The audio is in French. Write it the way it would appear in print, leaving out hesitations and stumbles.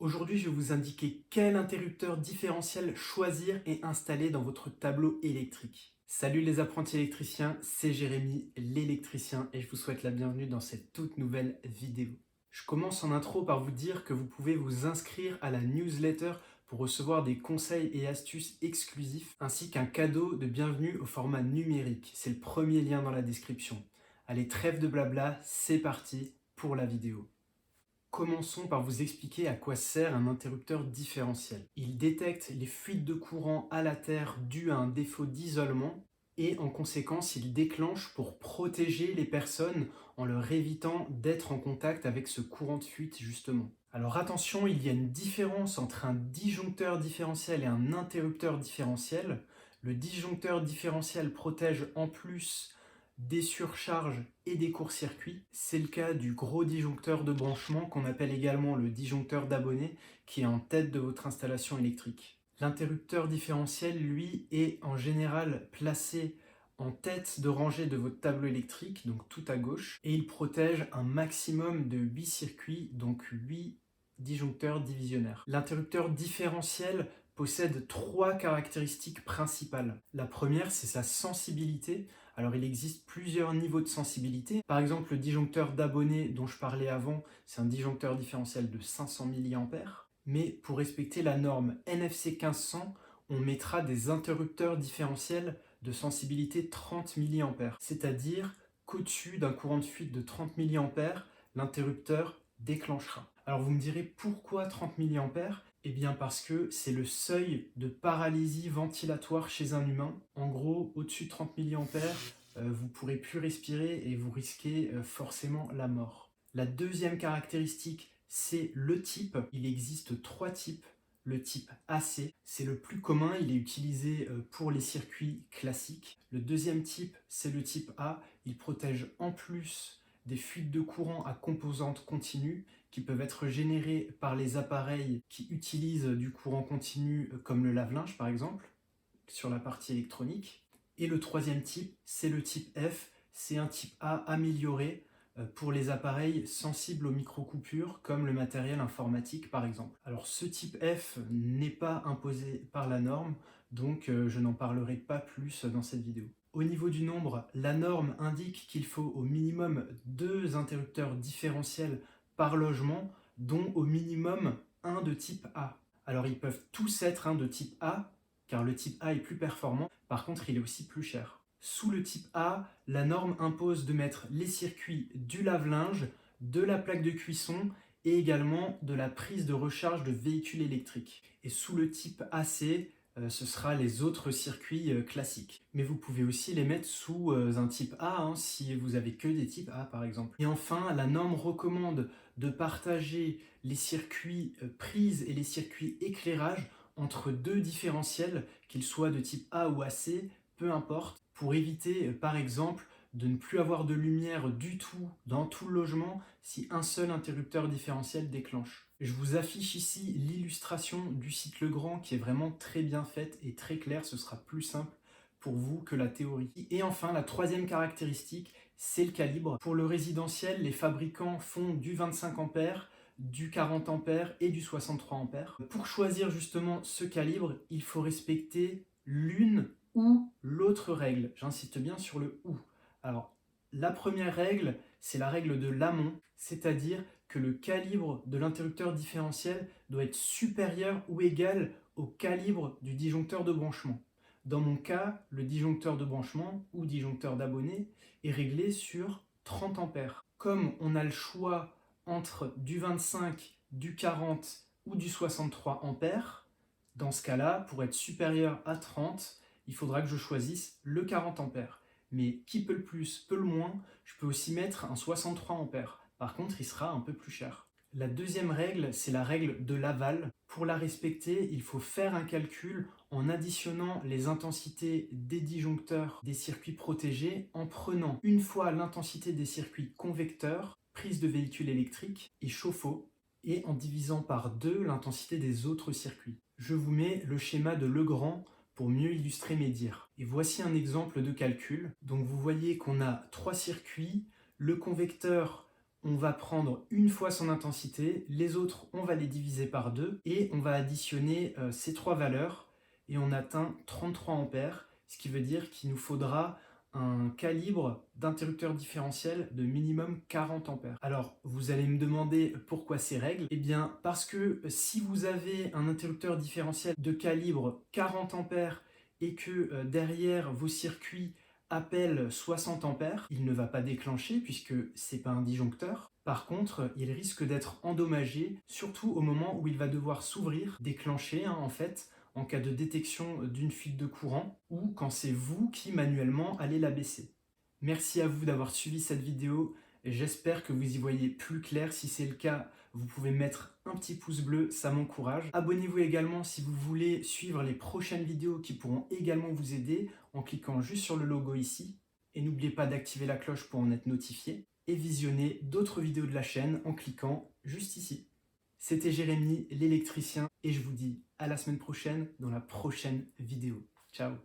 Aujourd'hui, je vais vous indiquer quel interrupteur différentiel choisir et installer dans votre tableau électrique. Salut les apprentis électriciens, c'est Jérémy, l'électricien, et je vous souhaite la bienvenue dans cette toute nouvelle vidéo. Je commence en intro par vous dire que vous pouvez vous inscrire à la newsletter pour recevoir des conseils et astuces exclusifs, ainsi qu'un cadeau de bienvenue au format numérique. C'est le premier lien dans la description. Allez, trêve de blabla, c'est parti pour la vidéo. Commençons par vous expliquer à quoi sert un interrupteur différentiel. Il détecte les fuites de courant à la terre dues à un défaut d'isolement et en conséquence il déclenche pour protéger les personnes en leur évitant d'être en contact avec ce courant de fuite justement. Alors attention, il y a une différence entre un disjoncteur différentiel et un interrupteur différentiel. Le disjoncteur différentiel protège en plus des surcharges et des courts-circuits. C'est le cas du gros disjoncteur de branchement qu'on appelle également le disjoncteur d'abonné qui est en tête de votre installation électrique. L'interrupteur différentiel, lui, est en général placé en tête de rangée de votre tableau électrique, donc tout à gauche, et il protège un maximum de 8 circuits, donc 8 disjoncteurs divisionnaires. L'interrupteur différentiel possède 3 caractéristiques principales. La première, c'est sa sensibilité. Alors il existe plusieurs niveaux de sensibilité. Par exemple, le disjoncteur d'abonné dont je parlais avant, c'est un disjoncteur différentiel de 500 mA. Mais pour respecter la norme NFC 1500, on mettra des interrupteurs différentiels de sensibilité 30 mA. C'est-à-dire qu'au-dessus d'un courant de fuite de 30 mA, l'interrupteur déclenchera. Alors vous me direz pourquoi 30 mA? Eh bien parce que c'est le seuil de paralysie ventilatoire chez un humain. En gros, au-dessus de 30 mA, vous ne pourrez plus respirer et vous risquez forcément la mort. La deuxième caractéristique, c'est le type. Il existe 3 types. Le type AC, c'est le plus commun, il est utilisé pour les circuits classiques. Le deuxième type, c'est le type A. Il protège en plus des fuites de courant à composante continue qui peuvent être générées par les appareils qui utilisent du courant continu comme le lave-linge par exemple, sur la partie électronique. Et le troisième type, c'est le type F, c'est un type A amélioré pour les appareils sensibles aux micro-coupures comme le matériel informatique par exemple. Alors ce type F n'est pas imposé par la norme, donc je n'en parlerai pas plus dans cette vidéo. Au niveau du nombre, la norme indique qu'il faut au minimum 2 interrupteurs différentiels par logement, dont au minimum un de type A. Alors ils peuvent tous être de type A, car le type A est plus performant, par contre il est aussi plus cher. Sous le type A, la norme impose de mettre les circuits du lave-linge, de la plaque de cuisson et également de la prise de recharge de véhicules électriques. Et sous le type AC, ce sera les autres circuits classiques. Mais vous pouvez aussi les mettre sous un type A si vous avez que des types A par exemple. Et enfin, la norme recommande de partager les circuits prise et les circuits éclairage entre 2 différentiels, qu'ils soient de type A ou AC, peu importe, pour éviter par exemple de ne plus avoir de lumière du tout dans tout le logement si un seul interrupteur différentiel déclenche. Je vous affiche ici l'illustration du site Legrand qui est vraiment très bien faite et très claire, ce sera plus simple pour vous que la théorie. Et enfin, la troisième caractéristique, c'est le calibre. Pour le résidentiel, les fabricants font du 25 A, du 40 A et du 63 A. Pour choisir justement ce calibre, il faut respecter l'une ou l'autre règle. J'insiste bien sur le ou. Alors, la première règle, c'est la règle de l'amont, c'est-à-dire que le calibre de l'interrupteur différentiel doit être supérieur ou égal au calibre du disjoncteur de branchement. Dans mon cas, le disjoncteur de branchement ou disjoncteur d'abonné est réglé sur 30 A. Comme on a le choix entre du 25, du 40 ou du 63 A, dans ce cas-là, pour être supérieur à 30, il faudra que je choisisse le 40 A. Mais qui peut le plus, peut le moins, je peux aussi mettre un 63 A. Par contre, il sera un peu plus cher. La deuxième règle, c'est la règle de l'aval. Pour la respecter, il faut faire un calcul en additionnant les intensités des disjoncteurs des circuits protégés en prenant une fois l'intensité des circuits convecteurs, prise de véhicules électriques et chauffe-eau, et en divisant par 2 l'intensité des autres circuits. Je vous mets le schéma de Legrand pour mieux illustrer mes dires. Et voici un exemple de calcul. Donc vous voyez qu'on a 3 circuits. Le convecteur, on va prendre une fois son intensité, les autres, on va les diviser par 2 et on va additionner ces trois valeurs et on atteint 33 ampères, ce qui veut dire qu'il nous faudra un calibre d'interrupteur différentiel de minimum 40 ampères. Alors, vous allez me demander pourquoi ces règles? Eh bien, parce que si vous avez un interrupteur différentiel de calibre 40 ampères et que derrière vos circuits appellent 60 ampères, il ne va pas déclencher puisque c'est pas un disjoncteur. Par contre, il risque d'être endommagé, surtout au moment où il va devoir s'ouvrir, déclencher en fait, en cas de détection d'une fuite de courant ou quand c'est vous qui manuellement allez la baisser. Merci à vous d'avoir suivi cette vidéo. J'espère que vous y voyez plus clair. Si c'est le cas, vous pouvez mettre un petit pouce bleu, ça m'encourage. Abonnez-vous également si vous voulez suivre les prochaines vidéos qui pourront également vous aider en cliquant juste sur le logo ici. Et n'oubliez pas d'activer la cloche pour en être notifié. Et visionnez d'autres vidéos de la chaîne en cliquant juste ici. C'était Jérémy, l'électricien, et je vous dis à la semaine prochaine dans la prochaine vidéo. Ciao!